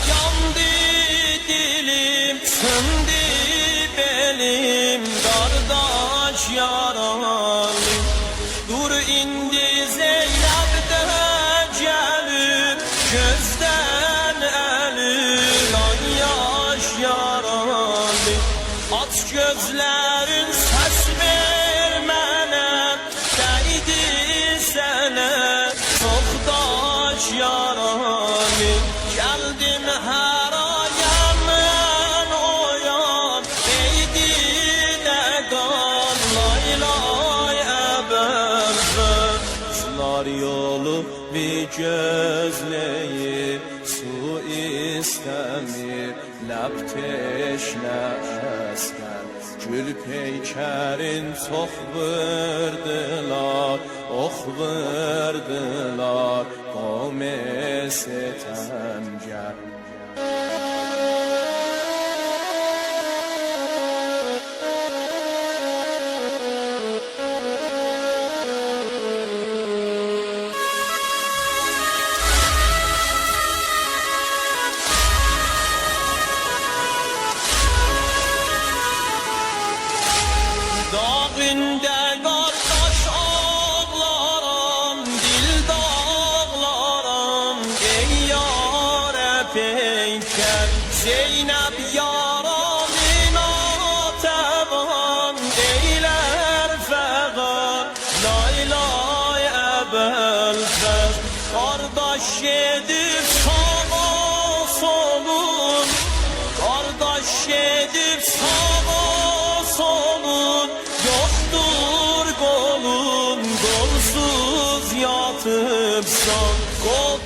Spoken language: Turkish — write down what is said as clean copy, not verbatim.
Yandı dilim, söndü belim, kardeş yaralı. Dur indi Zeynep de gelip, gözden elin ay yaş yaralı. Aç gözlerin ses vermene, değdi sene çoktaş yaralı. Geldim her ayağımın oyan, değdi de kan lay lay ebevver. Sular yolu bir gözleyip, su istemir lep teşnesken. Gül peykerin çok vurdular, ok vurdular, qavme sitemger. Dağında kardeş ağlarım, dil dağlarım, ey yâre peyker. Zeynep yaralın atevan, eyler feğer, lay lay ebelfer. Kardeş yedip sağa solun, kardeş yedip sağa solun. Yoktur kolun, kolsuz yatıpsan, kol